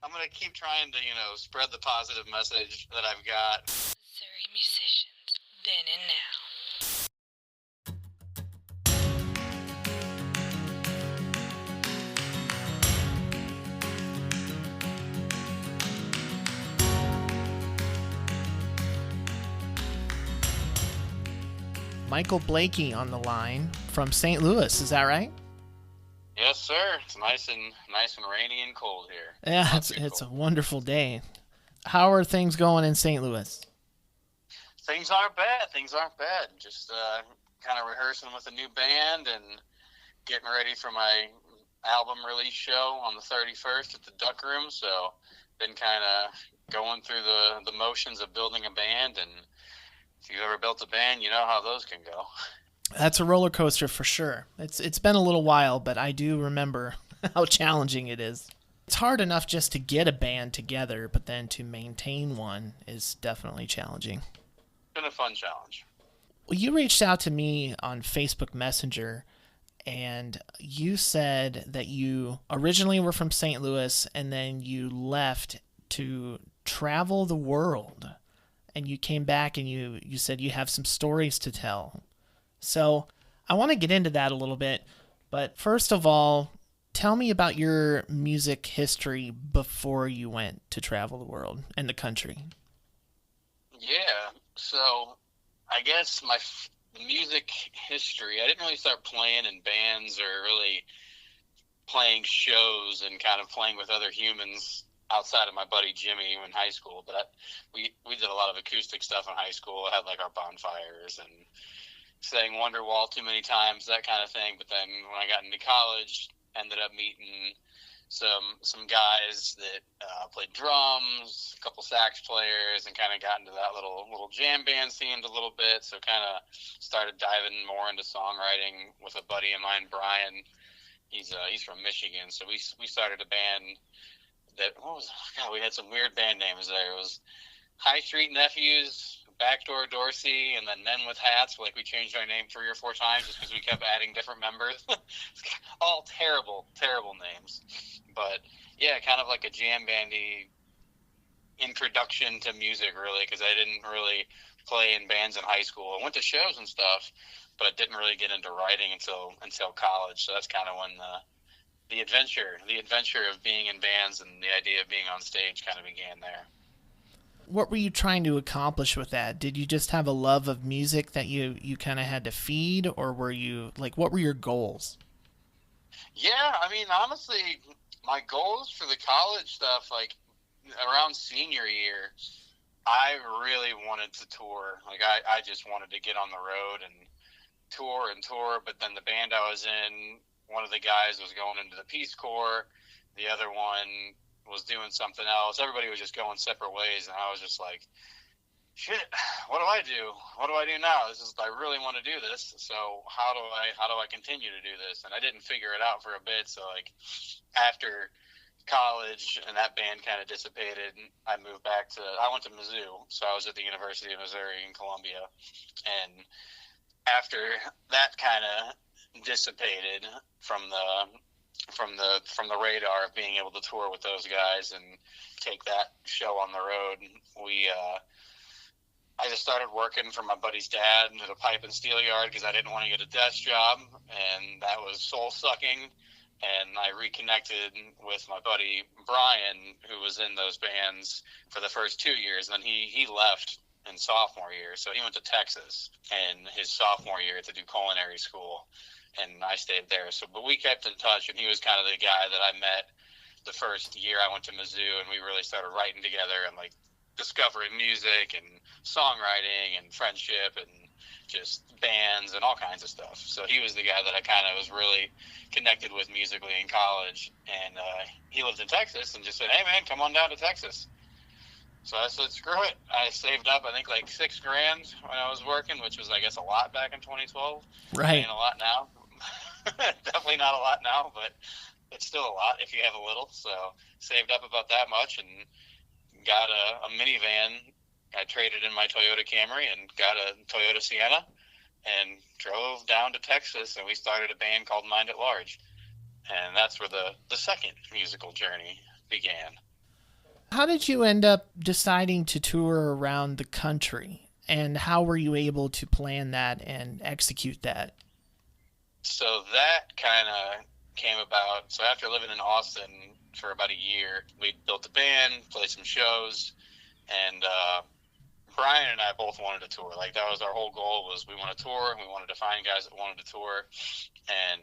I'm going to keep trying to, spread the positive message that I've got. Missouri musicians, then and now. Michael Blakey on the line from St. Louis. Is that right? Yes, sir. It's nice and rainy and cold here. Yeah, Not too it's a cold. wonderful day. How are things going in St. Louis? Things aren't bad. Things aren't bad. Just kind of rehearsing with a new band and getting ready for my album release show on the 31st at the Duck Room. So, been kind of going through the motions of building a band, and if you've ever built a band, you know how those can go. That's a roller coaster for sure. It's been a little while, but I do remember how challenging it is. It's hard enough just to get a band together, but then to maintain one is definitely challenging. It's been a fun challenge. Well, you reached out to me on Facebook Messenger and you said that you originally were from St. Louis and then you left to travel the world. And you came back and you said you have some stories to tell. So I want to get into that a little bit. But first of all, tell me about your music history before you went to travel the world and the country. Yeah. So, I guess the music history, I didn't really start playing in bands or really playing shows and kind of playing with other humans outside of my buddy Jimmy in high school. But we did a lot of acoustic stuff in high school. I had like our bonfires and sang Wonderwall too many times, that kind of thing. But then when I got into college, ended up meeting some guys that played drums, a couple sax players, and kind of got into that little jam band scene a little bit. So kind of started diving more into songwriting with a buddy of mine, Brian. He's from Michigan, so we started a band that God, we had some weird band names there. It was High Street Nephews, Backdoor Dorsey, and then Men with Hats. Like, we changed our name 3 or 4 times just because we kept adding different members. All terrible, terrible names. But yeah, kind of like a jam bandy introduction to music, really, because I didn't really play in bands in high school. I went to shows and stuff, but didn't really get into writing until college. So that's kind of when the adventure of being in bands and the idea of being on stage kind of began there. What were you trying to accomplish with that? Did you just have a love of music that you kind of had to feed, or were you like, what were your goals? Yeah, I mean, honestly, my goals for the college stuff, like around senior year, I really wanted to tour. Like, I just wanted to get on the road and tour. But then the band I was in, one of the guys was going into the Peace Corps, the other one was doing something else. Everybody was just going separate ways, and I was just like, shit, what do I do? What do I do now? I really want to do this. So how do I continue to do this? And I didn't figure it out for a bit. So, like, after college and that band kind of dissipated, I went to Mizzou. So I was at the University of Missouri in Columbia. And after that kind of dissipated from the radar of being able to tour with those guys and take that show on the road, I just started working for my buddy's dad at a pipe and steel yard because I didn't want to get a desk job, and that was soul sucking. And I reconnected with my buddy Brian, who was in those bands for the first 2 years, and then he left in sophomore year, so he went to Texas in his sophomore year to do culinary school, and I stayed there. So, but we kept in touch, and he was kind of the guy that I met the first year I went to Mizzou, and we really started writing together and like discovering music and songwriting and friendship and just bands and all kinds of stuff. So he was the guy that I kind of was really connected with musically in college, and he lived in Texas and just said, "Hey man, come on down to Texas." So I said, screw it. I saved up, I think, like $6,000 when I was working, which was, I guess, a lot back in 2012. Right. Ain't a lot now. Definitely not a lot now, but it's still a lot if you have a little. So saved up about that much and got a minivan. I traded in my Toyota Camry and got a Toyota Sienna and drove down to Texas, and we started a band called Mind at Large. And that's where the second musical journey began. How did you end up deciding to tour around the country? And how were you able to plan that and execute that? So that kind of came about. So after living in Austin for about a year, we built a band, played some shows, and Brian and I both wanted to tour. Like that was our whole goal, was we want to tour. We wanted to find guys that wanted to tour, and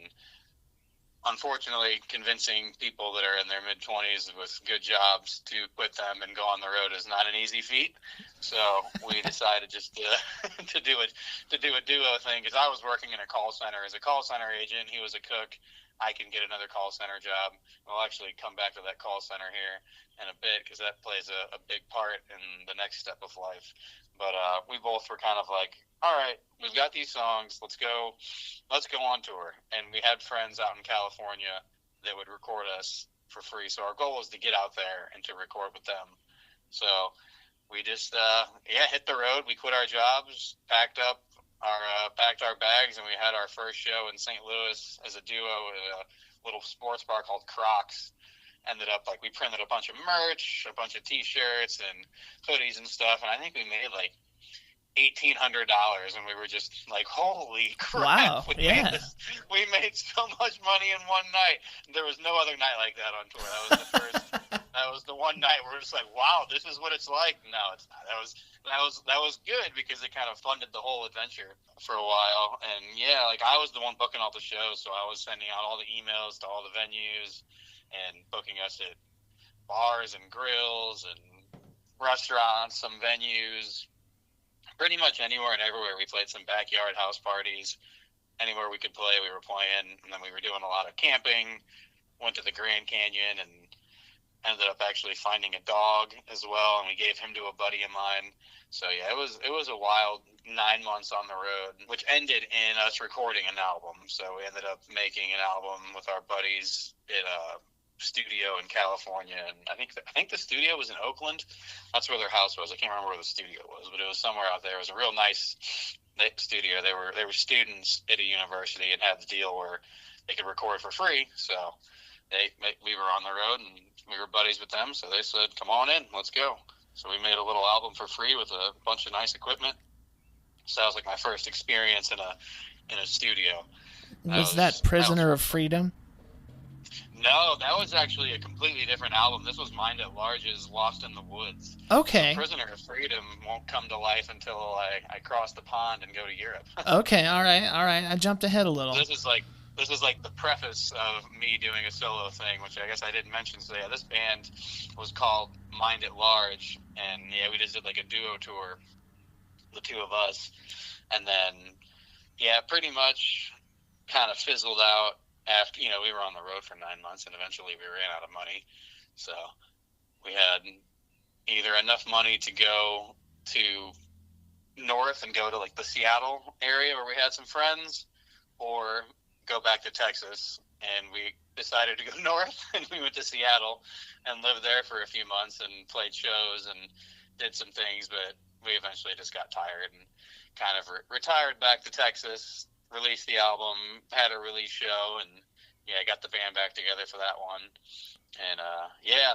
unfortunately, convincing people that are in their mid 20s with good jobs to quit them and go on the road is not an easy feat. So we decided just to to do it to do a duo thing, because I was working in a call center as a call center agent. He was a cook. I can get another call center job. We'll actually come back to that call center here in a bit, because that plays a big part in the next step of life. But we both were kind of like, all right, we've got these songs. Let's go on tour. And we had friends out in California that would record us for free. So our goal was to get out there and to record with them. So we just hit the road. We quit our jobs, packed our bags, and we had our first show in St. Louis as a duo at a little sports bar called Crocs. Ended up like we printed a bunch of merch, a bunch of T-shirts and hoodies and stuff, and I think we made like $1,800, and we were just like, holy crap. Wow, yeah. We made so much money in one night. There was no other night like that on tour. That was the first. That was the one night where it's like, wow, this is what it's like. No, it's not. That was good, because it kind of funded the whole adventure for a while. And yeah, like I was the one booking all the shows, so I was sending out all the emails to all the venues and booking us at bars and grills and restaurants, some venues, pretty much anywhere and everywhere. We played some backyard house parties. Anywhere we could play, we were playing. And then we were doing a lot of camping, went to the Grand Canyon, and ended up actually finding a dog as well, and we gave him to a buddy of mine. So yeah, it was a wild 9 months on the road, which ended in us recording an album. So we ended up making an album with our buddies at a studio in California, and I think the studio was in Oakland. That's where their house was. I can't remember where the studio was, but it was somewhere out there. It was a real nice studio. They were students at a university and had the deal where they could record for free. So we were on the road and we were buddies with them, so they said, come on in, let's go. So we made a little album for free with a bunch of nice equipment. So that was like my first experience in a studio. Was that Prisoner of Freedom? No, that was actually a completely different album. This was Mind at Large's Lost in the Woods. Okay. So Prisoner of Freedom won't come to life until I cross the pond and go to Europe. Okay, all right. I jumped ahead a little. This is like the preface of me doing a solo thing, which I guess I didn't mention. So yeah, this band was called Mind at Large, and yeah, we just did like a duo tour, the two of us, and then yeah, pretty much kind of fizzled out after, we were on the road for 9 months, and eventually we ran out of money. So we had either enough money to go to north and go to like the Seattle area where we had some friends, or go back to Texas. And we decided to go north, and we went to Seattle and lived there for a few months and played shows and did some things, but we eventually just got tired and kind of retired back to Texas, released the album, had a release show, and yeah, got the band back together for that one. And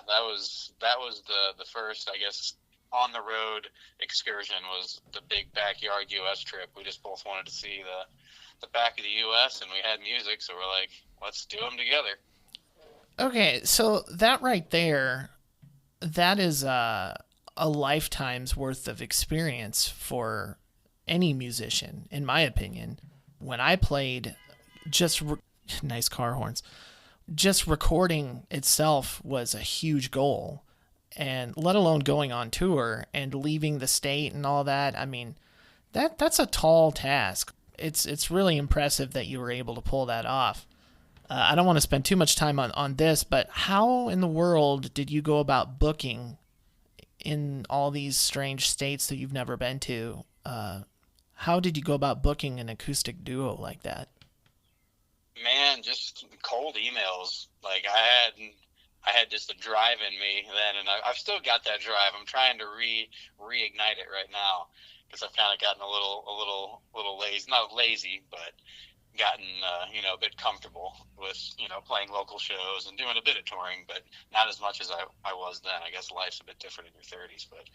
that was the first, I guess, on the road excursion, was the big backyard US trip. We just both wanted to see the back of the US, and we had music, so we're like, let's do them together. Okay, so that right there, that is a lifetime's worth of experience for any musician, in my opinion. When I played, nice car horns, just recording itself was a huge goal, and let alone going on tour and leaving the state and all that. I mean, that's a tall task. It's really impressive that you were able to pull that off. I don't want to spend too much time on this, but how in the world did you go about booking in all these strange states that you've never been to? How did you go about booking an acoustic duo like that? Man, just cold emails. Like I had just a drive in me then, and I've still got that drive. I'm trying to reignite it right now, because I've kind of gotten a little lazy. Not lazy, but gotten a bit comfortable with playing local shows and doing a bit of touring, but not as much as I was then. I guess life's a bit different in your 30s, but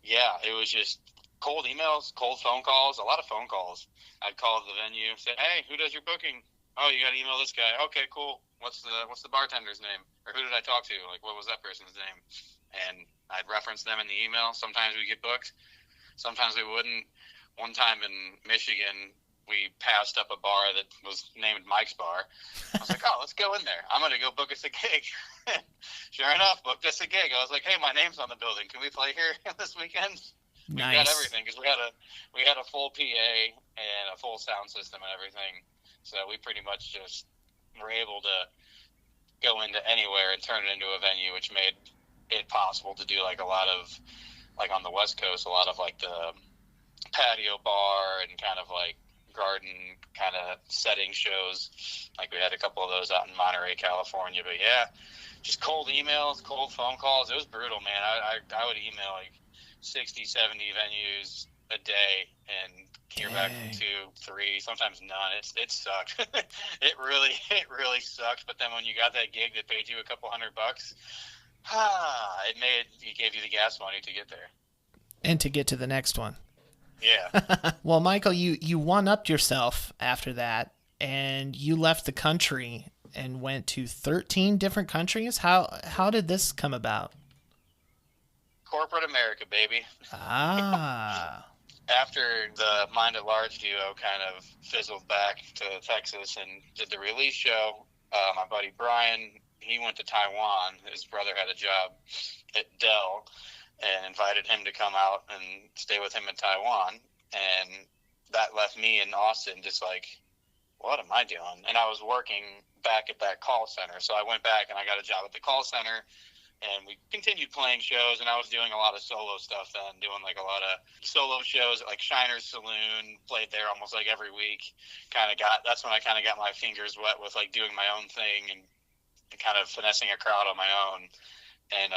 yeah, it was just cold emails, cold phone calls, a lot of phone calls. I'd call the venue, say, "Hey, who does your booking?" "Oh, you got to email this guy." "Okay, cool. What's the bartender's name?" Or, "Who did I talk to? Like, what was that person's name?" And I'd reference them in the email. Sometimes we get booked, sometimes we wouldn't. One time in Michigan, we passed up a bar that was named Mike's Bar. I was like, "Oh, let's go in there. I'm going to go book us a gig." Sure enough, booked us a gig. I was like, "Hey, my name's on the building. Can we play here this weekend?" We got Nice. everything because we had a full PA and a full sound system and everything. So we pretty much just were able to go into anywhere and turn it into a venue, which made it possible to do like a lot of, like on the West Coast, a lot of like the patio bar and kind of like garden kind of setting shows. Like we had a couple of those out in Monterey, California. But yeah, just cold emails, cold phone calls. It was brutal, man. I would email like 60, 70 venues a day and hear back from Dang. 2, 3, sometimes none. It sucked. it really sucked. But then when you got that gig that paid you a couple $100, it gave you the gas money to get there. And to get to the next one. Yeah. Well, Michael, you one-upped yourself after that, and you left the country and went to 13 different countries. How did this come about? Corporate America, baby. Ah, After the Mind at Large duo kind of fizzled back to Texas and did the release show, my buddy Brian, he went to Taiwan. His brother had a job at Dell and invited him to come out and stay with him in Taiwan. And that left me in Austin just like, what am I doing? And I was working back at that call center. So I went back and I got a job at the call center, and we continued playing shows, and I was doing a lot of solo stuff then, doing like a lot of solo shows at like Shiner's Saloon, played there almost like every week. That's when I kind of got my fingers wet with like doing my own thing and kind of finessing a crowd on my own. And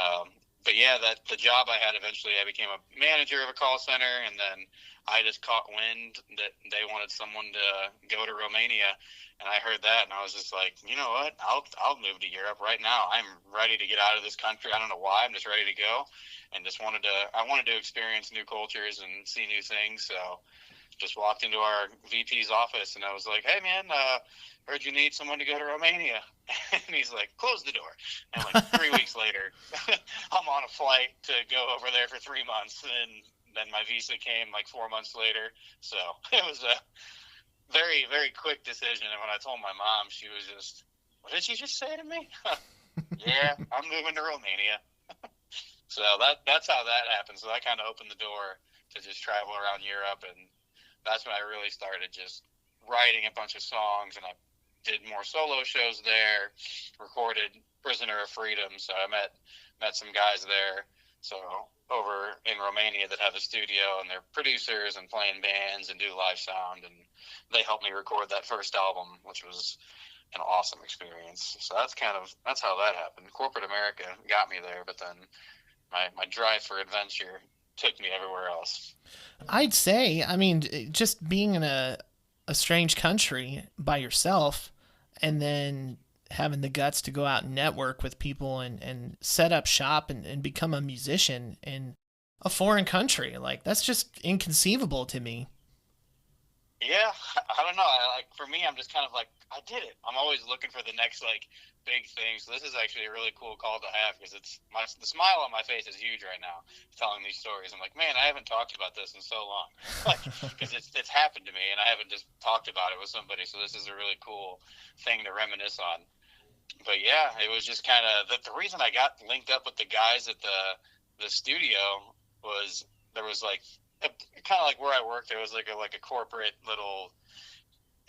but yeah, that the job I had, eventually I became a manager of a call center, and then I just caught wind that they wanted someone to go to Romania, and I heard that, and I was just like, you know what? I'll move to Europe right now. I'm ready to get out of this country. I don't know why. I'm just ready to go, and I wanted to experience new cultures and see new things. So just walked into our VP's office, and I was like, "Hey, man, heard you need someone to go to Romania." And he's like, "Close the door." And like 3 weeks later, I'm on a flight to go over there for 3 months, and then my visa came like 4 months later. So it was a very, very quick decision. And when I told my mom, she was just, "What did you just say to me?" "Yeah, I'm moving to Romania." So that's how that happened. So that kind of opened the door to just travel around Europe, and that's when I really started just writing a bunch of songs, and I did more solo shows there, recorded Prisoner of Freedom. So I met some guys there. So over in Romania that have a studio, and they're producers and playing bands and do live sound, and they helped me record that first album, which was an awesome experience. So that's how that happened. Corporate America got me there, but then my drive for adventure took me everywhere else. I'd say, I mean, just being in a strange country by yourself, and then having the guts to go out and network with people and set up shop and become a musician in a foreign country. Like, that's just inconceivable to me. Yeah, I don't know. For me, I'm just kind of like, I did it. I'm always looking for the next like big thing. So this is actually a really cool call to have, because the smile on my face is huge right now telling these stories. I'm like, man, I haven't talked about this in so long, like, because it's happened to me and I haven't just talked about it with somebody. So this is a really cool thing to reminisce on. But yeah, it was just kind of the reason I got linked up with the guys at the studio was there was like kind of like where I worked. There was like a corporate little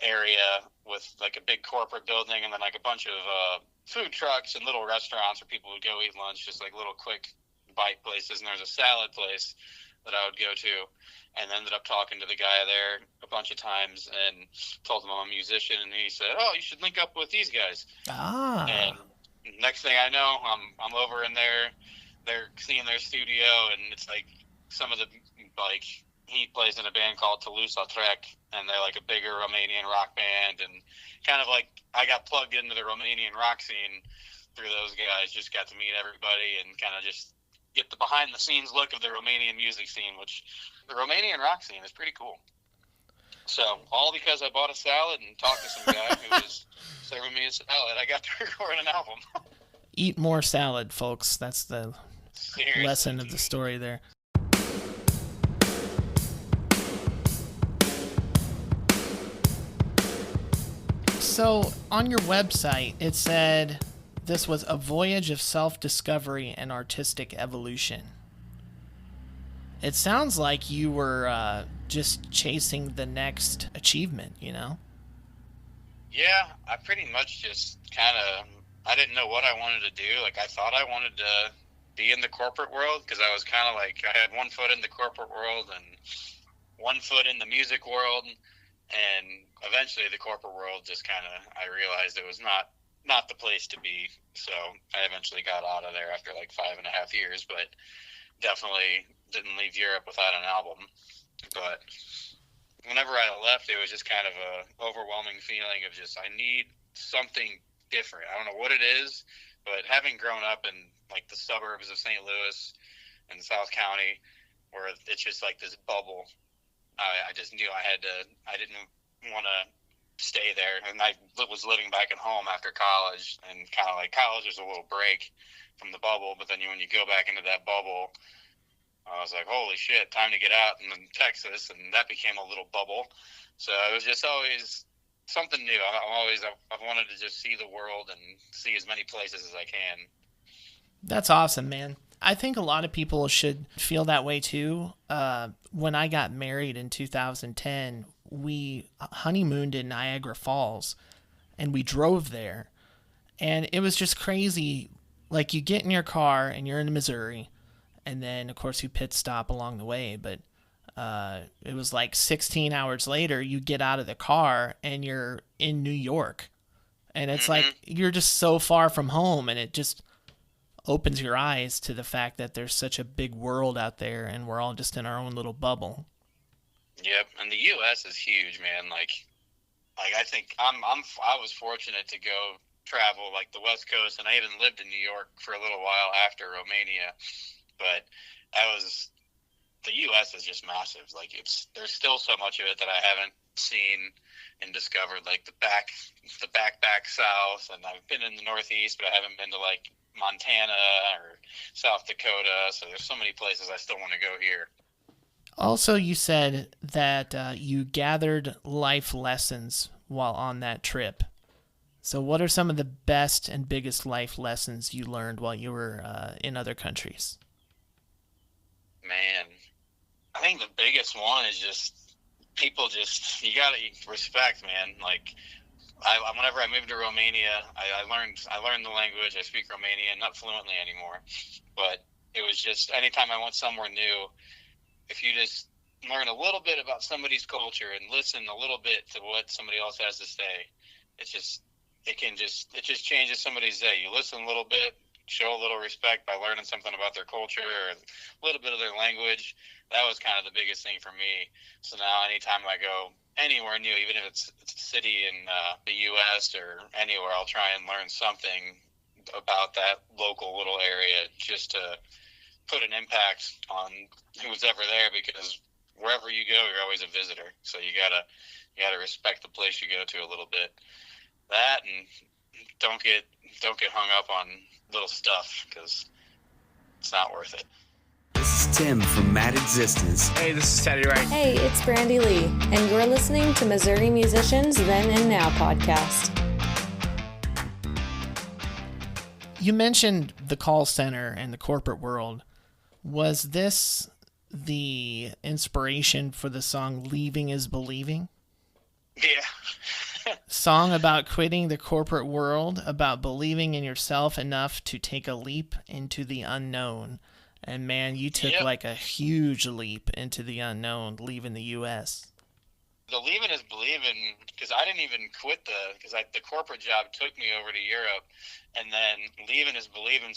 area with like a big corporate building, and then like a bunch of food trucks and little restaurants where people would go eat lunch, just like little quick bite places. And there's a salad place that I would go to, and ended up talking to the guy there a bunch of times and told him I'm a musician, and he said, "Oh, you should link up with these guys." Ah. And next thing I know, I'm over in there. They're seeing their studio, and it's like some of the like he plays in a band called Toulouse-Lautrec, and they're like a bigger Romanian rock band, and kind of like I got plugged into the Romanian rock scene through those guys. Just got to meet everybody and kind of just get the behind the scenes look of the Romanian music scene, which the Romanian rock scene is pretty cool. So all because I bought a salad and talked to some guy who was serving me a salad, I got to record an album. Eat more salad, folks. That's the Seriously. lesson of the story there. So on your website, it said this was a voyage of self-discovery and artistic evolution. It sounds like you were just chasing the next achievement, you know? Yeah, I pretty much just kind of, I didn't know what I wanted to do. Like, I thought I wanted to be in the corporate world, because I was kind of like, I had one foot in the corporate world and one foot in the music world. And eventually the corporate world just kind of, I realized it was not the place to be. So I eventually got out of there after like 5.5 years, but definitely didn't leave Europe without an album. But whenever I left, it was just kind of a overwhelming feeling of just, I need something different. I don't know what it is, but having grown up in like the suburbs of St. Louis and South County, where it's just like this bubble, I just knew I didn't want to stay there. And I was living back at home after college, and kind of like college was a little break from the bubble. But then when you go back into that bubble, I was like, holy shit, time to get out in Texas. And that became a little bubble. So it was just always something new. I've wanted to just see the world and see as many places as I can. That's awesome, man. I think a lot of people should feel that way too. When I got married in 2010, we honeymooned in Niagara Falls, and we drove there. And it was just crazy. Like, you get in your car and you're in Missouri, and then, of course, you pit stop along the way. But it was like 16 hours later, you get out of the car and you're in New York. And it's like you're just so far from home, and it just opens your eyes to the fact that there's such a big world out there, and we're all just in our own little bubble. Yep, and the U.S. is huge, man. Like I think I was fortunate to go travel like the West Coast, and I even lived in New York for a little while after Romania. But the U.S. is just massive. Like, there's still so much of it that I haven't seen and discovered. Like the back south, and I've been in the Northeast, but I haven't been to like Montana or South Dakota. So there's so many places I still want to go here. Also, you said that you gathered life lessons while on that trip. So what are some of the best and biggest life lessons you learned while you were in other countries? Man, I think the biggest one is just people you gotta respect, man. Like, whenever I moved to Romania, I learned the language. I speak Romanian, not fluently anymore, but it was just anytime I went somewhere new, if you just learn a little bit about somebody's culture and listen a little bit to what somebody else has to say, it just changes somebody's day. You listen a little bit, show a little respect by learning something about their culture or a little bit of their language. That was kind of the biggest thing for me. So now anytime I go anywhere new, even if it's a city in the U.S. or anywhere, I'll try and learn something about that local little area just to put an impact on who's ever there, because wherever you go, you're always a visitor. So you gotta respect the place you go to a little bit. That, and don't get hung up on little stuff, because it's not worth it. This is Tim from Mad Existence. Hey, this is Teddy Wright. Hey, it's Brandy Lee, and you're listening to Missouri Musicians Then and Now podcast. You mentioned the call center and the corporate world. Was this the inspiration for the song Leaving is Believing? Yeah. Song about quitting the corporate world, about believing in yourself enough to take a leap into the unknown. And man, you took like a huge leap into the unknown, leaving the U.S. The leaving is believing, because I didn't even quit because the corporate job took me over to Europe, and then leaving is believing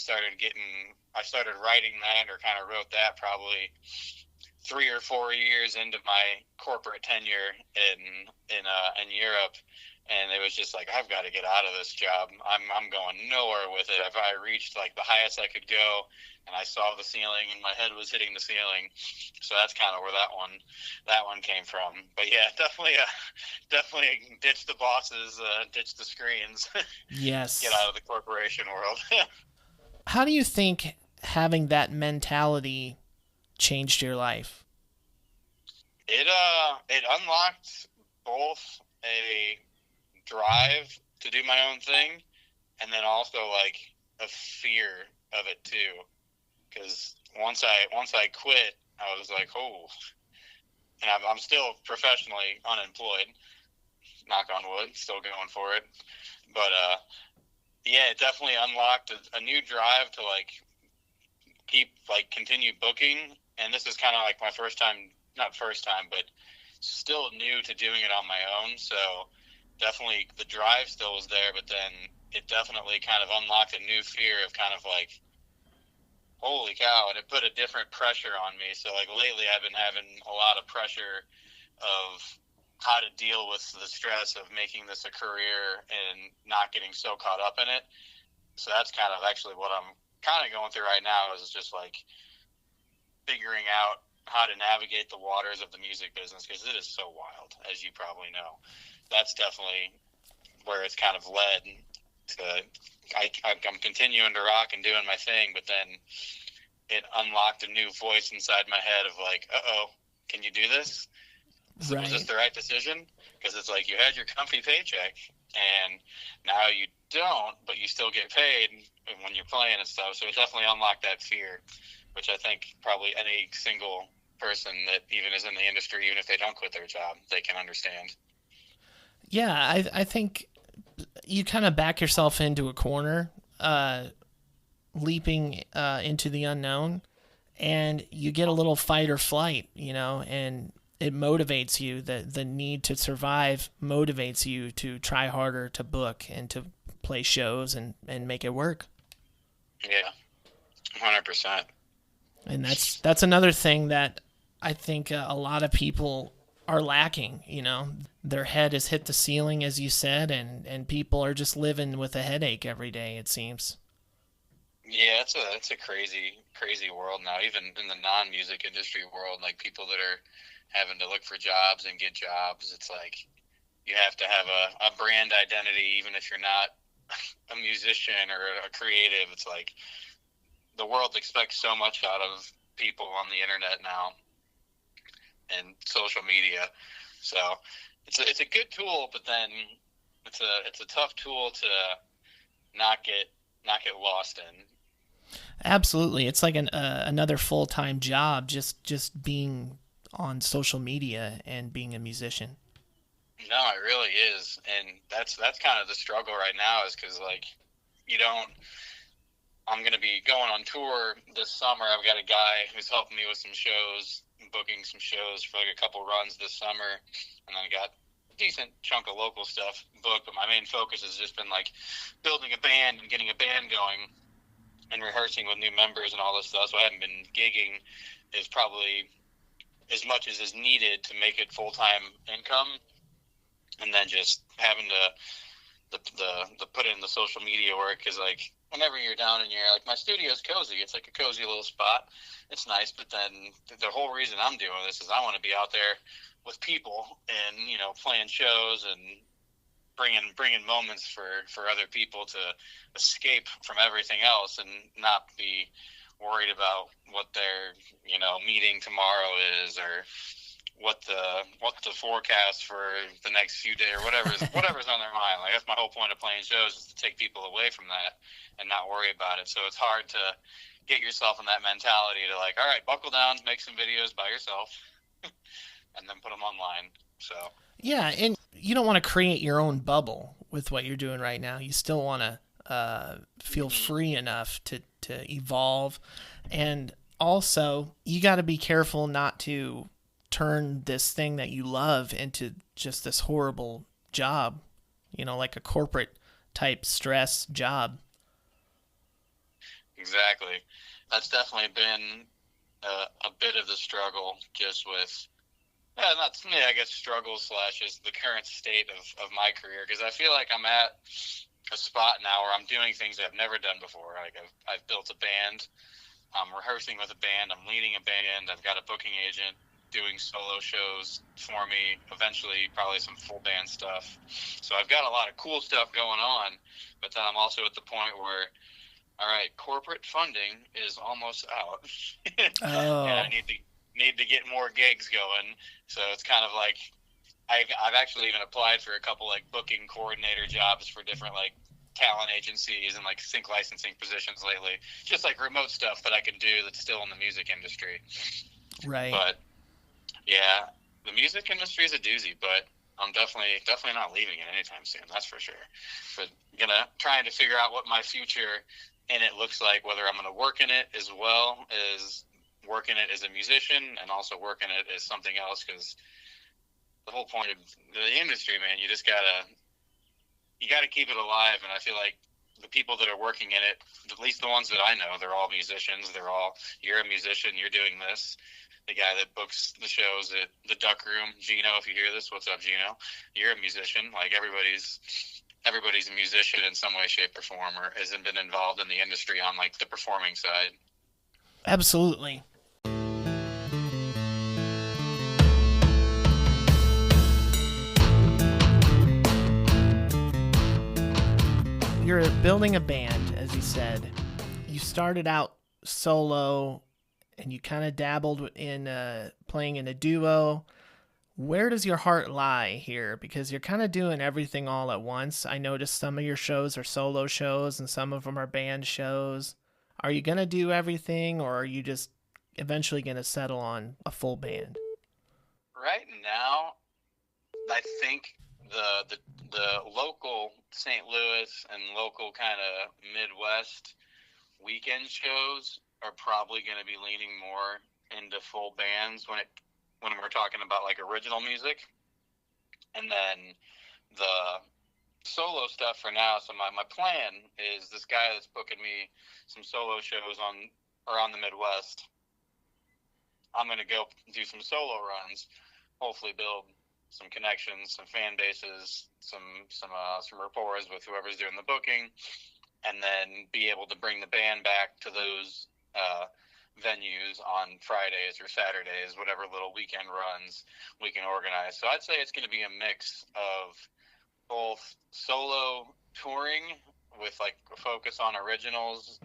I started writing that, or kind of wrote that probably 3 or 4 years into my corporate tenure in Europe, and it was just like, I've got to get out of this job. I'm going nowhere with it. I reached like the highest I could go, and I saw the ceiling, and my head was hitting the ceiling. So that's kind of where that one came from. But yeah, definitely ditch the bosses, ditch the screens. Yes. Get out of the corporation world. How do you think having that mentality changed your life? It unlocked both a drive to do my own thing, and then also like a fear of it too. Because once I quit, I was like, oh, and I'm still professionally unemployed. Knock on wood, still going for it. But yeah, it definitely unlocked a new drive to continue booking. And this is kind of like my first time, not first time, but still new to doing it on my own. So definitely the drive still was there, but then it definitely kind of unlocked a new fear of kind of like, holy cow, and it put a different pressure on me. So like lately I've been having a lot of pressure of how to deal with the stress of making this a career and not getting so caught up in it. So that's kind of actually what I'm kind of going through right now, is just like figuring out how to navigate the waters of the music business, because it is so wild, as you probably know. That's definitely where it's kind of led to. I'm continuing to rock and doing my thing, but then it unlocked a new voice inside my head of like, can you do this? So Right. was this the right decision? Because it's like you had your comfy paycheck, and now you don't, but you still get paid when you're playing and stuff. So it definitely unlocked that fear, which I think probably any single person that even is in the industry, even if they don't quit their job, they can understand. Yeah, I think you kind of back yourself into a corner, leaping into the unknown, and you get a little fight or flight, and it motivates you. The need to survive motivates you to try harder, to book, and to play shows and make it work. Yeah, 100%. And that's another thing that I think a lot of people are lacking. Their head has hit the ceiling, as you said, and people are just living with a headache every day, it seems. Yeah, it's a crazy world now. Even in the non-music industry world, like people that are having to look for jobs and get jobs, it's like you have to have a brand identity, even if you're not a musician or a creative. It's like the world expects so much out of people on the internet now and social media. So it's a good tool, but then it's a tough tool to not get lost in. Absolutely, it's like another full-time job, just being on social media and being a musician. No, it really is, and that's kind of the struggle right now, is because like I'm going to be going on tour this summer. I've got a guy who's helping me with some shows, booking some shows for like a couple runs this summer, and then I got a decent chunk of local stuff booked, but my main focus has just been like building a band and getting a band going and rehearsing with new members and all this stuff. So I haven't been gigging as probably as much as is needed to make it full-time income, and then just having to the put in the social media work, because like whenever you're down in your, like, my studio's cozy, it's like a cozy little spot, it's nice, but then the whole reason I'm doing this is I want to be out there with people and playing shows and bringing moments for other people to escape from everything else and not be worried about what their meeting tomorrow is, or what the forecast for the next few days, or whatever's on their mind. Like, that's my whole point of playing shows, is to take people away from that and not worry about it. So it's hard to get yourself in that mentality to like, all right, buckle down, make some videos by yourself and then put them online. So Yeah, and you don't want to create your own bubble with what you're doing right now. You still want to feel free enough to evolve. And also, you got to be careful not to turn this thing that you love into just this horrible job, like a corporate type stress job. exactly. That's definitely been a bit of the struggle just with, not me, I guess struggle slash is the current state of my career, because I feel like I'm at a spot now where I'm doing things I've never done before. Like I've built a band, I'm rehearsing with a band, I'm leading a band, I've got a booking agent doing solo shows for me, eventually probably some full band stuff. So I've got a lot of cool stuff going on, but then I'm also at the point where, all right, corporate funding is almost out. Oh. And I need to get more gigs going. So it's kind of like I've actually even applied for a couple like booking coordinator jobs for different like talent agencies and like sync licensing positions lately. Just like remote stuff that I can do that's still in the music industry. Right. But yeah, the music industry is a doozy, but I'm definitely not leaving it anytime soon. That's for sure. But trying to figure out what my future in it looks like, whether I'm going to work in it as well as work in it as a musician and also work in it as something else. Because the whole point of the industry, man, you gotta keep it alive. And I feel like the people that are working in it, at least the ones that I know, they're all musicians. You're a musician, you're doing this. The guy that books the shows at the Duck Room, Gino, if you hear this, what's up, Gino? You're a musician. Like everybody's a musician in some way, shape, or form, or hasn't been involved in the industry on like the performing side. Absolutely. You're building a band, as you said. You started out solo, and you kind of dabbled in playing in a duo. Where does your heart lie here? Because you're kind of doing everything all at once. I noticed some of your shows are solo shows, and some of them are band shows. Are you going to do everything, or are you just eventually going to settle on a full band? Right now, I think the local St. Louis and local kind of Midwest weekend shows are probably going to be leaning more into full bands when we're talking about like original music. And then the solo stuff for now. So my plan is this guy that's booking me some solo shows on the Midwest. I'm going to go do some solo runs, hopefully build some connections, some fan bases, some rapport with whoever's doing the booking, and then be able to bring the band back to those venues on Fridays or Saturdays, whatever little weekend runs we can organize. So I'd say it's going to be a mix of both solo touring with like a focus on originals,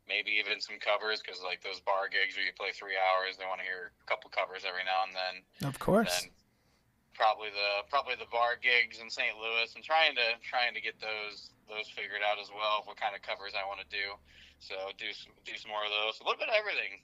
maybe even some covers, because like those bar gigs where you play 3 hours, they want to hear a couple covers every now and then. Of course. And probably the bar gigs in St. Louis, and trying to get those figured out as well, what kind of covers I want to do. So do some more of those. A little bit of everything.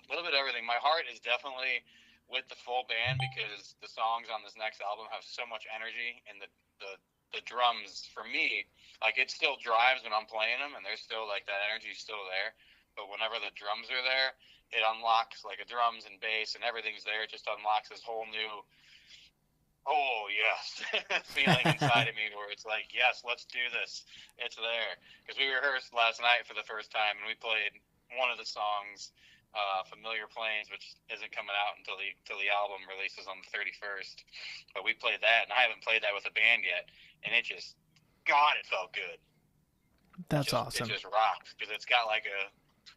My heart is definitely with the full band, because the songs on this next album have so much energy, and the drums for me, like it still drives when I'm playing them, and there's still like that energy still there. But whenever the drums are there, it unlocks like a drums and bass and everything's there. It just unlocks this whole new, oh yes, feeling inside of me where it's like, yes, let's do this. It's there. Because we rehearsed last night for the first time, and we played one of the songs, Familiar Plains, which isn't coming out until the album releases on the 31st. But we played that, and I haven't played that with a band yet, and it just, God, it felt good. That's awesome. It just rocked, because it's got like a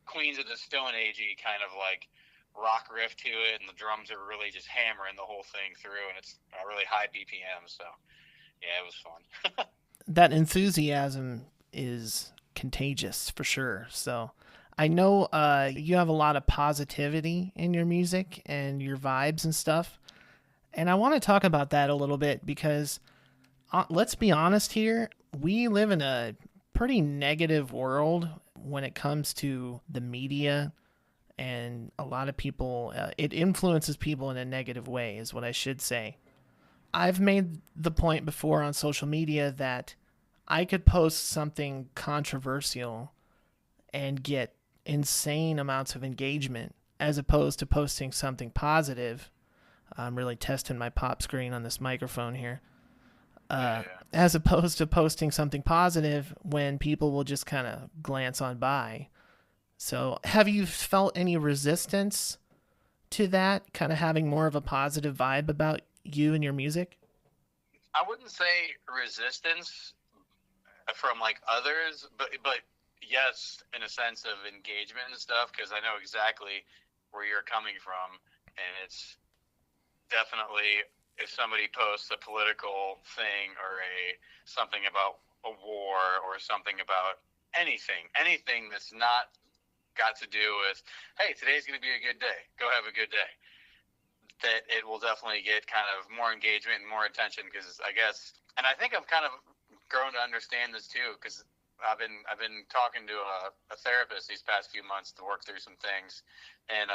Queens of the Stone Age-y kind of like rock riff to it, and the drums are really just hammering the whole thing through, and it's a really high BPM. So yeah, it was fun. That enthusiasm is contagious for sure. So I know you have a lot of positivity in your music and your vibes and stuff, and I want to talk about that a little bit, because let's be honest here, we live in a pretty negative world when it comes to the media, and a lot of people, it influences people in a negative way, is what I should say. I've made the point before on social media that I could post something controversial and get insane amounts of engagement, as opposed to posting something positive. I'm really testing my pop screen on this microphone here. As opposed to posting something positive when people will just kind of glance on by. So have you felt any resistance to that, kind of having more of a positive vibe about you and your music? I wouldn't say resistance from like others, but yes, in a sense of engagement and stuff, because I know exactly where you're coming from, and it's definitely, if somebody posts a political thing or something about a war or something about anything that's not got to do with, hey, today's going to be a good day, go have a good day, that it will definitely get kind of more engagement and more attention. Because I guess, and I think I've kind of grown to understand this too, because I've been talking to a therapist these past few months to work through some things, and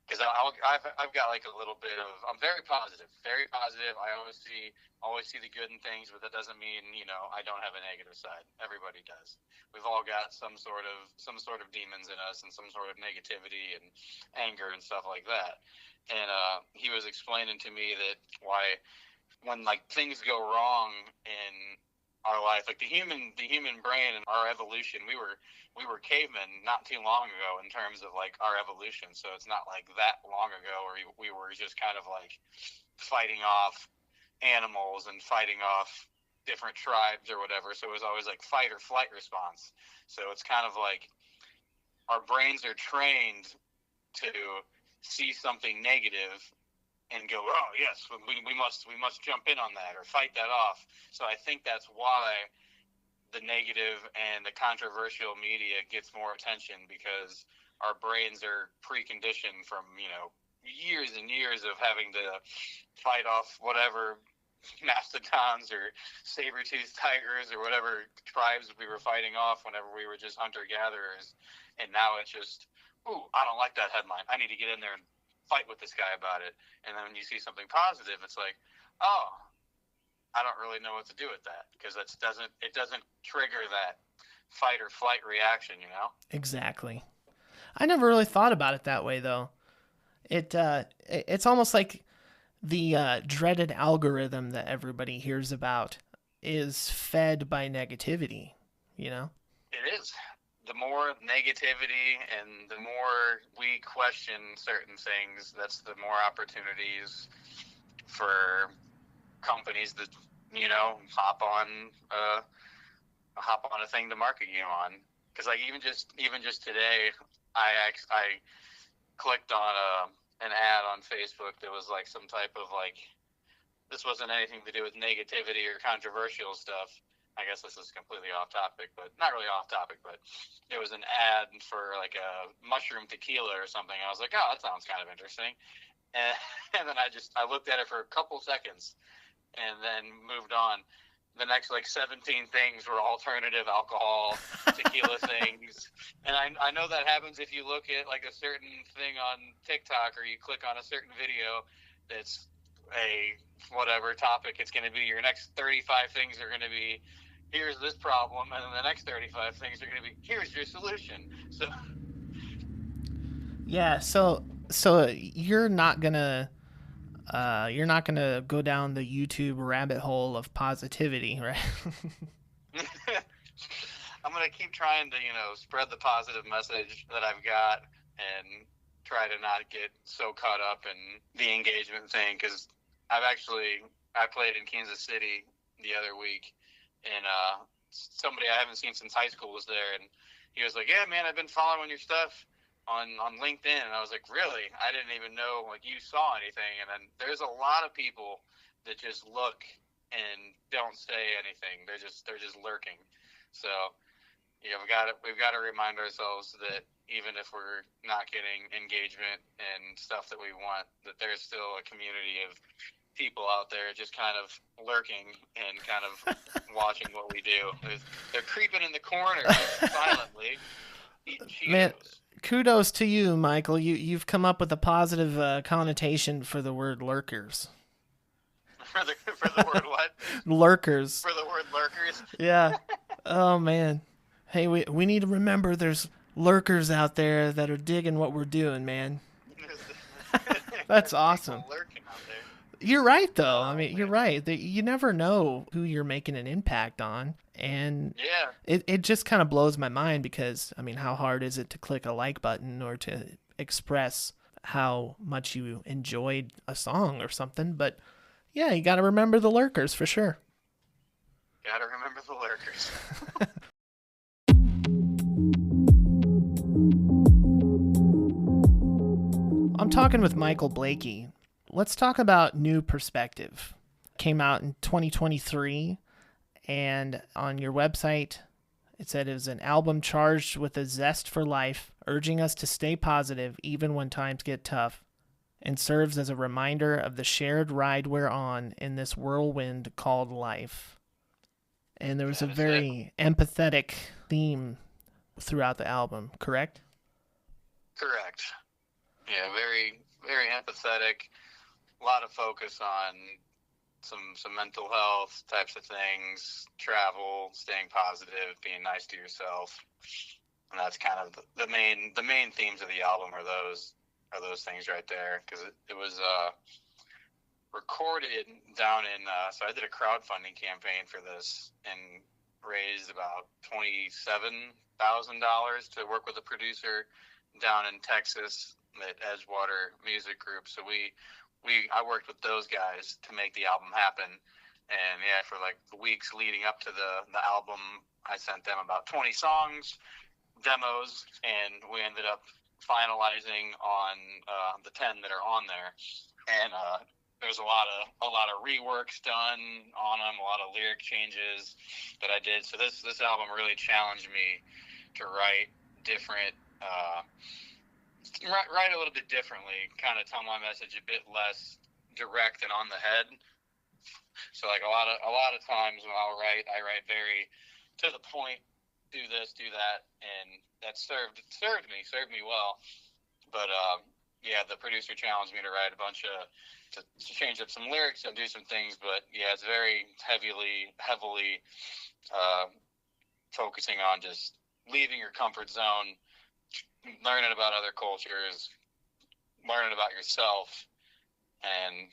because I've got like a little bit of, I'm very positive, very positive. I always see the good in things, but that doesn't mean, I don't have a negative side. Everybody does. We've all got some sort of demons in us and some sort of negativity and anger and stuff like that. And he was explaining to me that why, when like things go wrong in our life, like the human brain and our evolution, we were cavemen not too long ago in terms of like our evolution. So it's not like that long ago where we were just kind of like fighting off animals and fighting off different tribes or whatever. So it was always like fight or flight response. So it's kind of like our brains are trained to see something negative and go, oh yes, we must jump in on that or fight that off. So I think that's why the negative and the controversial media gets more attention, because our brains are preconditioned from years and years of having to fight off whatever mastodons or saber-toothed tigers or whatever tribes we were fighting off whenever we were just hunter-gatherers. And now it's just, ooh, I don't like that headline, I need to get in there and fight with this guy about it. And then when you see something positive, it's like, oh, I don't really know what to do with that, because it doesn't trigger that fight or flight reaction, Exactly. I never really thought about it that way, though. It's almost like the dreaded algorithm that everybody hears about is fed by negativity, It is. The more negativity and the more we question certain things, that's the more opportunities for companies that hop on a thing to market you on. Because like even just today, I clicked on an ad on Facebook that was like some type of like, this wasn't anything to do with negativity or controversial stuff. I guess this is completely off topic, but not really off topic, but it was an ad for like a mushroom tequila or something. I was like, oh, that sounds kind of interesting. And then I looked at it for a couple seconds and then moved on. The next like 17 things were alternative alcohol tequila things. And I know that happens if you look at like a certain thing on TikTok or you click on a certain video that's a whatever topic it's going to be. Your next 35 things are going to be, here's this problem, and then the next 35 things are going to be, here's your solution. So yeah, so you're not gonna go down the YouTube rabbit hole of positivity, right? I'm going to keep trying to spread the positive message that I've got and try to not get so caught up in the engagement thing, because I played in Kansas City the other week, and somebody I haven't seen since high school was there, and he was like, yeah, man, I've been following your stuff on LinkedIn. And I was like, really? I didn't even know like you saw anything. And then there's a lot of people that just look and don't say anything. They're just lurking. So we've got to remind ourselves that even if we're not getting engagement and stuff that we want, that there's still a community of people out there just kind of lurking and kind of watching what we do. They're creeping in the corner silently. Man, kudos to you, Michael. You've come up with a positive connotation for the word lurkers. For the word what? Lurkers. For the word lurkers? Yeah. Oh, man. Hey, we need to remember there's lurkers out there that are digging what we're doing, man. That's awesome. Lurking out there. You're right, though. I mean, you're right. You never know who you're making an impact on. And yeah, it just kind of blows my mind because, I mean, how hard is it to click a like button or to express how much you enjoyed a song or something. But yeah, you got to remember the lurkers for sure. Gotta remember the lurkers. I'm talking with Michael Blakey. Let's talk about New Perspective. Came out in 2023, and on your website, it said it was an album charged with a zest for life, urging us to stay positive even when times get tough, and serves as a reminder of the shared ride we're on in this whirlwind called life. And there was a very empathetic theme throughout the album, correct? Correct. Yeah, very, very empathetic. A lot of focus on some mental health types of things, travel, staying positive, being nice to yourself, and that's kind of the main themes of the album are those things right there. Because it was recorded down in so I did a crowdfunding campaign for this and raised about $27,000 to work with a producer down in Texas at Edgewater Music Group. So I worked with those guys to make the album happen. And yeah, for like the weeks leading up to the album, I sent them about 20 songs, demos, and we ended up finalizing on the 10 that are on there. And there's a lot of reworks done on them, a lot of lyric changes that I did. So this album really challenged me to write different, write a little bit differently, kind of tell my message a bit less direct and on the head. So like a lot of times when I write very to the point, do this, do that, and that served me well. But yeah, the producer challenged me to write to change up some lyrics and do some things. But yeah, it's very heavily focusing on just leaving your comfort zone, learning about other cultures, learning about yourself, and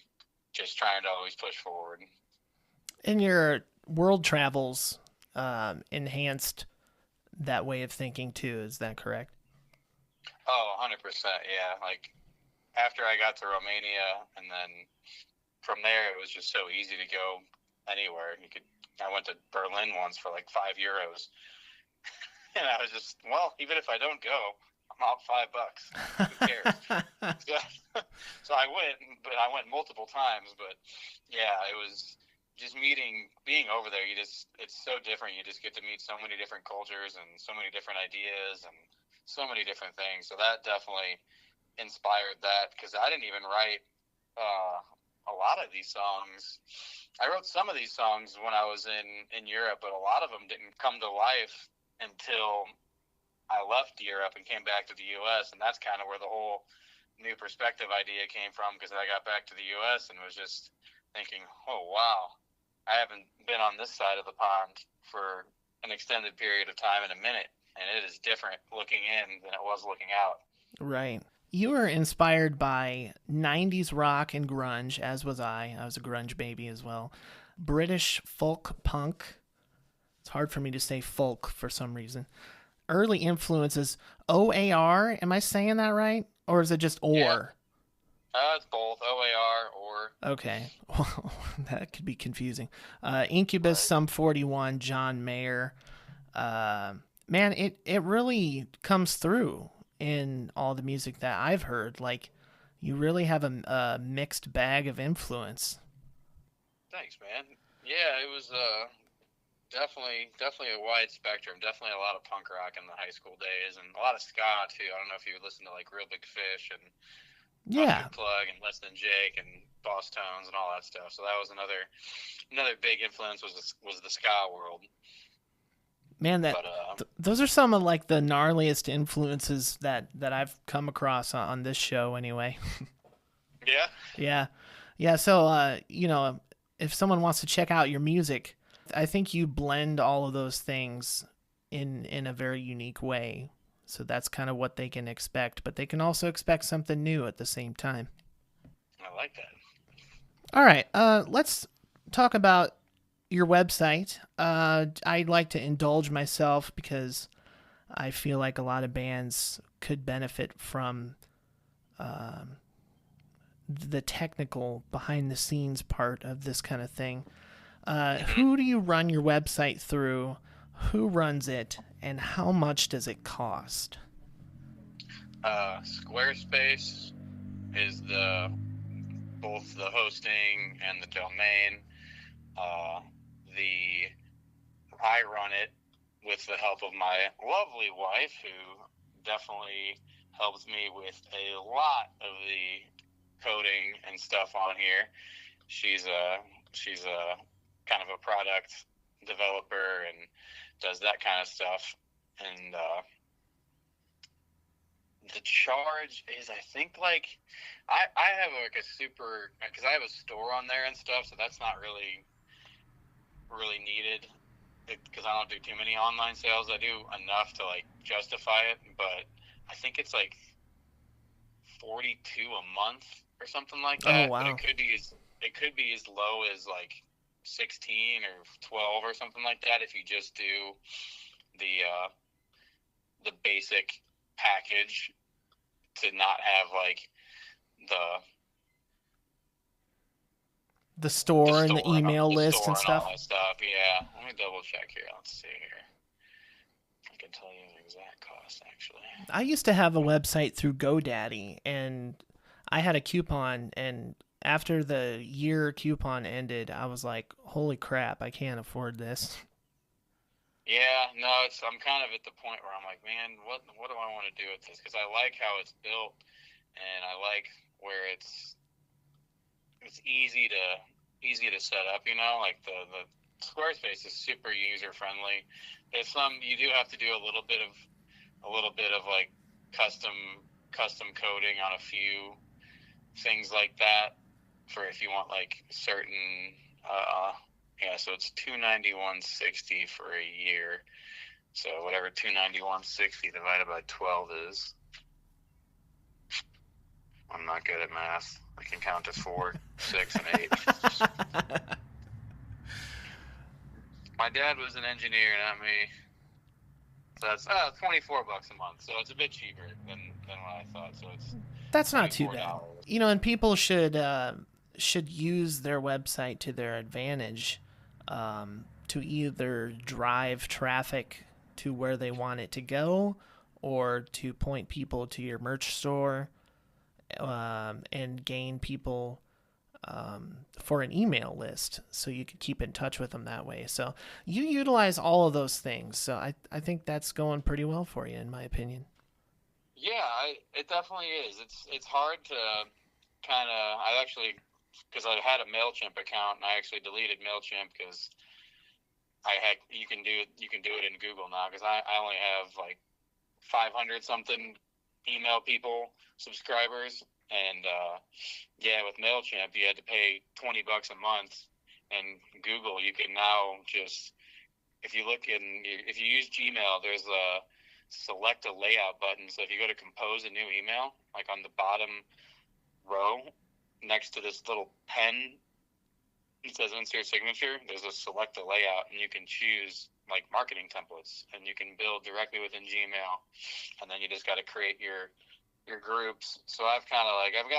just trying to always push forward. And your world travels enhanced that way of thinking too, is that correct? Oh, 100%, yeah. Like, after I got to Romania, and then from there, it was just so easy to go anywhere. I went to Berlin once for like €5. And I was just, well, even if I don't go, I'm out $5. Who cares? So I went, but I went multiple times. But yeah, it was just being over there. It's so different. You just get to meet so many different cultures and so many different ideas and so many different things. So that definitely inspired that, because I didn't even write a lot of these songs. I wrote some of these songs when I was in Europe, but a lot of them didn't come to life until I left Europe and came back to the U.S. And that's kind of where the whole New Perspective idea came from, because I got back to the U.S. and was just thinking, oh, wow, I haven't been on this side of the pond for an extended period of time in a minute. And it is different looking in than it was looking out. Right. You were inspired by 90s rock and grunge, as was I. I was a grunge baby as well. British folk punk. It's hard for me to say folk for some reason. Early influences, OAR. Am I saying that right? Or is it just OR? Yeah. It's both, OAR, or. Okay. Well, that could be confusing. Incubus, Sum 41, John Mayer. Man, it really comes through in all the music that I've heard. Like, you really have a mixed bag of influence. Thanks, man. Yeah, it was definitely a wide spectrum. Definitely a lot of punk rock in the high school days, and a lot of ska too. I don't know if you listened to like Real Big Fish and Plug and Less Than Jake and Boss Tones and all that stuff. So that was another big influence was the ska world. Man, those are some of like the gnarliest influences that I've come across on this show anyway. Yeah. Yeah. So, if someone wants to check out your music, I think you blend all of those things in a very unique way. So that's kind of what they can expect, but they can also expect something new at the same time. I like that. All right. Let's talk about your website. I'd like to indulge myself because I feel like a lot of bands could benefit from the technical behind the scenes part of this kind of thing. Who do you run your website through? Who runs it, and how much does it cost? Squarespace is both the hosting and the domain. I run it with the help of my lovely wife, who definitely helps me with a lot of the coding and stuff on here. She's a kind of a product developer and does that kind of stuff. And the charge is, I think, like I have like a super, because I have a store on there and stuff, so that's not really needed, because I don't do too many online sales. I do enough to like justify it, but I think it's like $42 a month or something like that. Oh, wow. But it could be as low as like 16 or 12 or something like that if you just do the basic package, to not have like the store and the email list and stuff. All that stuff. Yeah, let me double check here. Let's see here. I can tell you the exact cost, actually. I used to have a website through GoDaddy, and I had a coupon, and after the year coupon ended, I was like, holy crap, I can't afford this. Yeah, no, I'm kind of at the point where I'm like, man, what do I want to do with this? Because I like how it's built, and I like where it's easy to set up. Like the Squarespace is super user friendly. There's you do have to do a little bit of like custom coding on a few things like that, for if you want like certain so it's $291.60 for a year. So whatever $291.60 divided by 12 is. I'm not good at math. I can count to 4, 6, and 8. My dad was an engineer, not me. So that's $24 a month. So it's a bit cheaper than what I thought. So that's not too bad. $24. And people should use their website to their advantage, to either drive traffic to where they want it to go, or to point people to your merch store, and gain people for an email list, so you could keep in touch with them that way. So you utilize all of those things. So I think that's going pretty well for you, in my opinion. Yeah, it definitely is. It's hard to kind of, because I had a MailChimp account, and I actually deleted MailChimp because you can do it in Google now, because I only have like 500 something email people subscribers, and with MailChimp you had to pay $20 a month, and Google you can now just, if you use Gmail, there's a select a layout button. So if you go to compose a new email, like on the bottom row next to this little pen, it says insert signature, there's a select a layout, and you can choose like marketing templates, and you can build directly within Gmail, and then you just got to create your groups. So I've got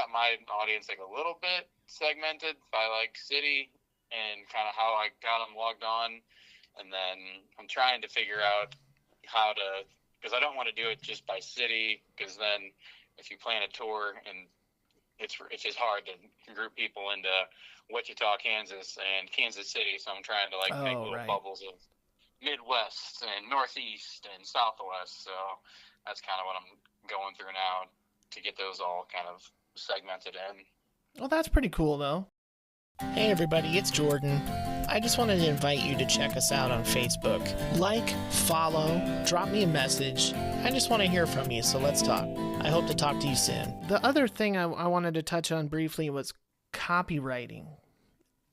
my audience like a little bit segmented by like city and kind of how I got them logged on, and then I'm trying to figure out how to, because I don't want to do it just by city, because then if you plan a tour, and it's just hard to group people into Wichita, Kansas, and Kansas City. So I'm trying to make little bubbles of Midwest and Northeast and Southwest. So that's kind of what I'm going through now, to get those all kind of segmented in. Well, that's pretty cool, though. Hey, everybody, it's Jordan. I just wanted to invite you to check us out on Facebook. Like, follow, drop me a message. I just want to hear from you, so let's talk. I hope to talk to you soon. The other thing I wanted to touch on briefly was copywriting.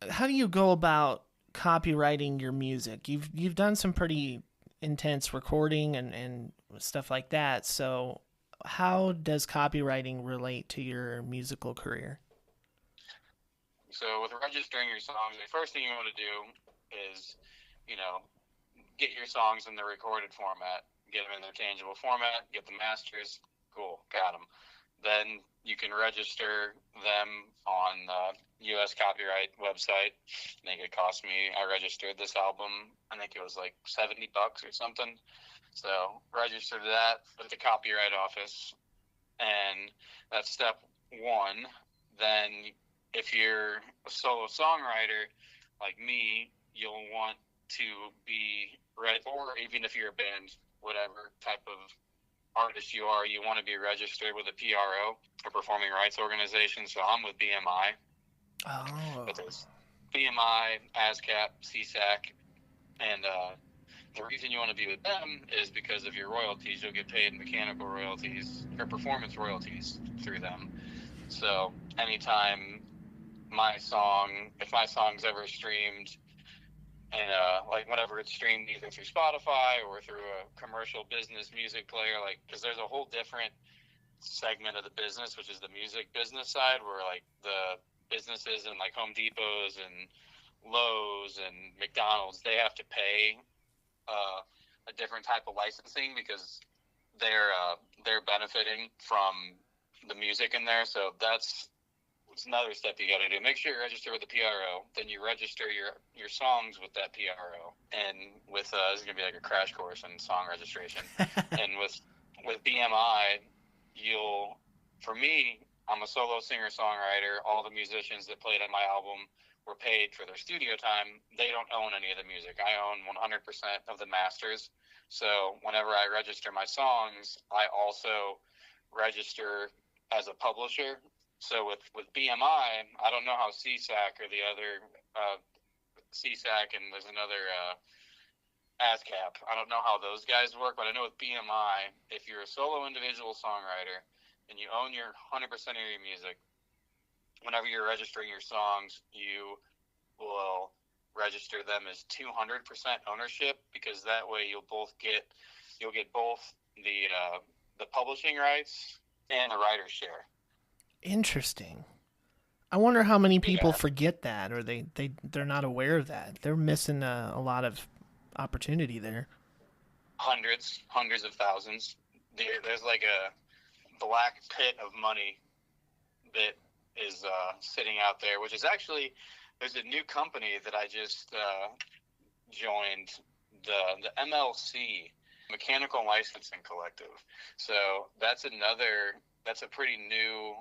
How do you go about copywriting your music? You've done some pretty intense recording and stuff like that, so how does copywriting relate to your musical career? So with registering your songs, the first thing you want to do is, get your songs in the recorded format, get them in their tangible format, get the masters, cool, got them. then you can register them on the U.S. copyright website. I think it cost me, I registered this album, I think it was like $70 or something. So register that with the Copyright Office, and that's step one. Then if you're a solo songwriter like me, you'll want to be right, or even if you're a band, whatever type of artist you are, you want to be registered with a PRO, a performing rights organization. So I'm with BMI. Oh. But there's BMI, ASCAP, CSAC, and the reason you want to be with them is because of your royalties. You'll get paid mechanical royalties or performance royalties through them. So anytime if my song's ever streamed, and like whenever it's streamed either through Spotify or through a commercial business music player, like, because there's a whole different segment of the business, which is the music business side, where like the businesses and like Home Depots and Lowe's and McDonald's, they have to pay a different type of licensing because they're benefiting from the music in there. So that's another step you got to do. Make sure you register with the PRO. Then you register your songs with that PRO. And with this is gonna be like a crash course in song registration. And with BMI, for me, I'm a solo singer songwriter. All the musicians that played on my album were paid for their studio time. They don't own any of the music. I own 100% of the masters. So whenever I register my songs, I also register as a publisher. So with BMI, I don't know how CSAC or the other CSAC and there's another ASCAP. I don't know how those guys work, but I know with BMI, if you're a solo individual songwriter and you own your 100% of your music, whenever you're registering your songs, you will register them as 200% ownership, because that way you'll get both the publishing rights and the writer's share. Interesting. I wonder how many people forget that, or they're not aware of that. They're missing a lot of opportunity there. Hundreds of thousands. There's like a black pit of money that is sitting out there, which is actually, there's a new company that I just joined, the MLC, Mechanical Licensing Collective. So that's a pretty new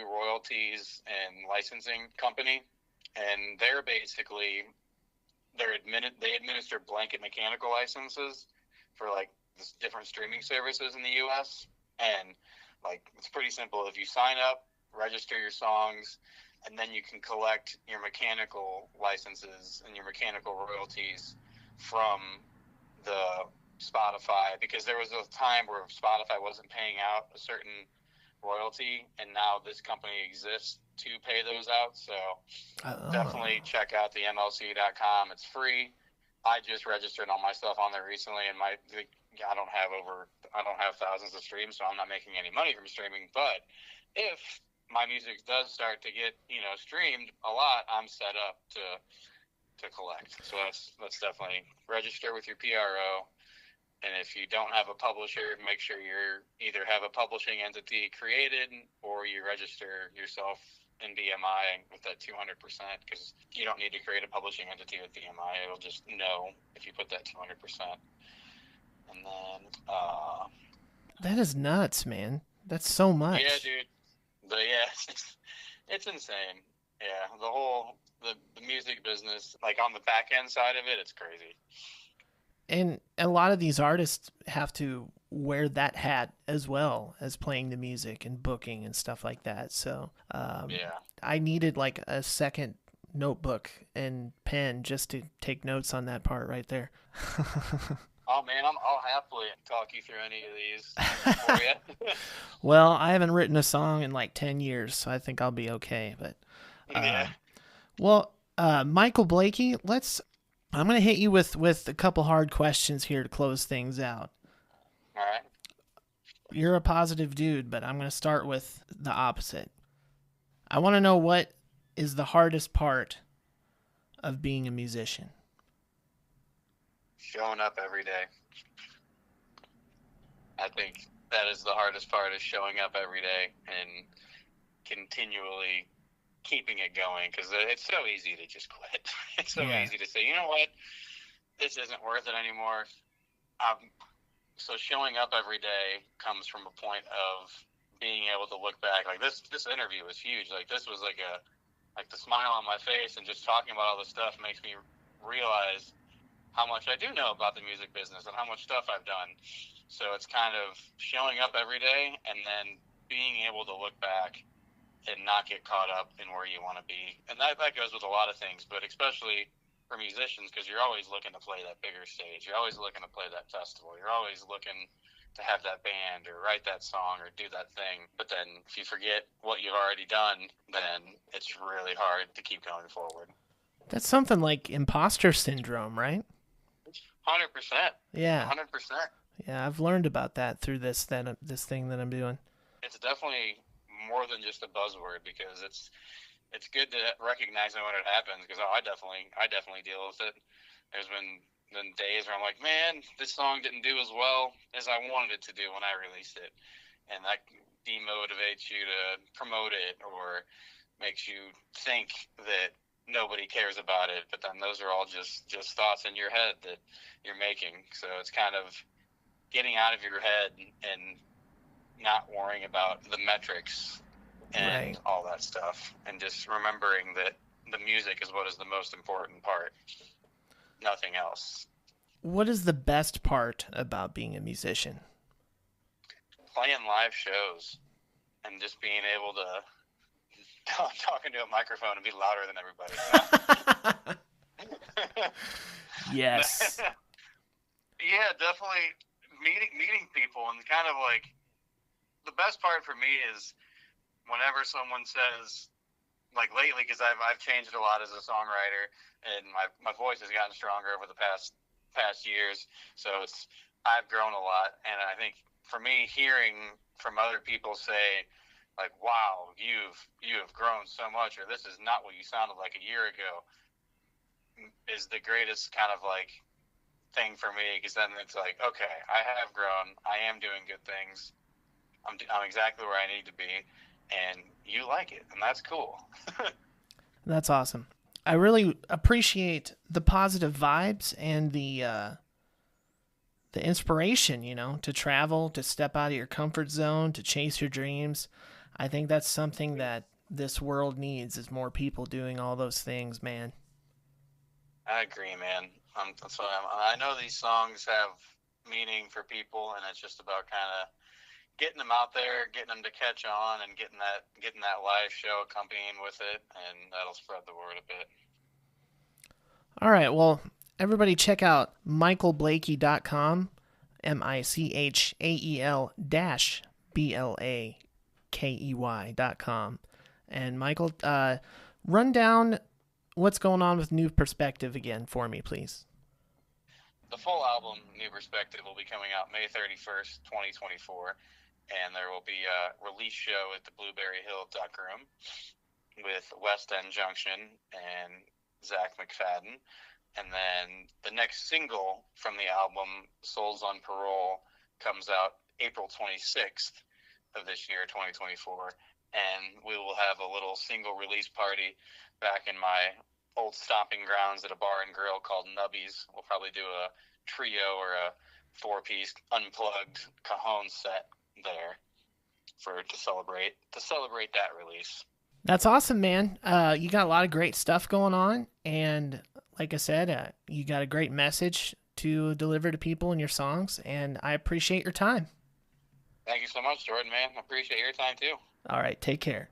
royalties and licensing company, and they administer blanket mechanical licenses for like different streaming services in the U.S. And like, it's pretty simple. If you sign up, register your songs, and then you can collect your mechanical licenses and your mechanical royalties from the Spotify, because there was a time where Spotify wasn't paying out a certain royalty, and now this company exists to pay those out. So definitely check out the MLC.com. It's free. I just registered on myself on there recently, and I don't have thousands of streams, so I'm not making any money from streaming. But if my music does start to get streamed a lot, I'm set up to collect. So that's definitely register with your PRO. And if you don't have a publisher, make sure you either have a publishing entity created or you register yourself in BMI with that 200%, because you don't need to create a publishing entity with BMI. It'll just know if you put that 200%. And then that is nuts, man. That's so much. Yeah, dude. But yeah, it's insane. Yeah, the music business, like on the back end side of it, it's crazy. And a lot of these artists have to wear that hat as well as playing the music and booking and stuff like that. So I needed like a second notebook and pen just to take notes on that part right there. Oh man, I'll happily talk you through any of these for you. Well, I haven't written a song in like 10 years, so I think I'll be okay. But well, Michael Blakey, I'm going to hit you with a couple hard questions here to close things out. All right. You're a positive dude, but I'm going to start with the opposite. I want to know, what is the hardest part of being a musician? Showing up every day. I think That is the hardest part, is showing up every day and continually keeping it going, because it's so easy to just quit. It's so easy to say, you know what, this isn't worth it anymore. So showing up every day comes from a point of being able to look back. Like this interview was huge. Like this was like the smile on my face, and just talking about all this stuff makes me realize how much I do know about the music business and how much stuff I've done. So it's kind of showing up every day and then being able to look back and not get caught up in where you want to be. And that goes with a lot of things, but especially for musicians, because you're always looking to play that bigger stage. You're always looking to play that festival. You're always looking to have that band or write that song or do that thing. But then if you forget what you've already done, then it's really hard to keep going forward. That's something like imposter syndrome, right? 100%. Yeah. 100%. Yeah, I've learned about that through this thing that I'm doing. It's definitely more than just a buzzword, because it's good to recognize it when it happens, because I definitely deal with it. There's been days where I'm like, man, this song didn't do as well as I wanted it to do when I released it, and that demotivates you to promote it or makes you think that nobody cares about it. But then those are all just thoughts in your head that you're making. So it's kind of getting out of your head and not worrying about the metrics and all that stuff, and just remembering that the music is what is the most important part, nothing else. What is the best part about being a musician? Playing live shows and just being able to talk into a microphone and be louder than everybody. Yes. Yeah, definitely meeting people, and kind of like the best part for me is whenever someone says, like lately, because I've changed a lot as a songwriter, and my voice has gotten stronger over the past years, so I've grown a lot. And I think for me, hearing from other people say, like, wow, you have grown so much, or this is not what you sounded like a year ago, is the greatest kind of like thing for me, because then it's like, okay, I have grown, I am doing good things, I'm exactly where I need to be, and you like it, and that's cool. That's awesome. I really appreciate the positive vibes and the inspiration, to travel, to step out of your comfort zone, to chase your dreams. I think that's something that this world needs, is more people doing all those things, man. I agree, man. That's why I know these songs have meaning for people, and it's just about kind of getting them out there, getting them to catch on, and getting that live show accompanying with it, and that'll spread the word a bit. All right, well, everybody check out michaelblakey.com, MICHAEL-BLAKEY.com. And Michael, run down what's going on with New Perspective again for me, please. The full album, New Perspective, will be coming out May 31st, 2024. And there will be a release show at the Blueberry Hill Duck Room with West End Junction and Zach McFadden. And then the next single from the album, Souls on Parole, comes out April 26th of this year, 2024. And we will have a little single release party back in my old stomping grounds at a bar and grill called Nubby's. We'll probably do a trio or a 4-piece unplugged cajon set there to celebrate that release. That's awesome, man. You got a lot of great stuff going on, and like I said, you got a great message to deliver to people in your songs, and I appreciate your time. Thank you so much, Jordan, man. I appreciate your time too. All right, take care.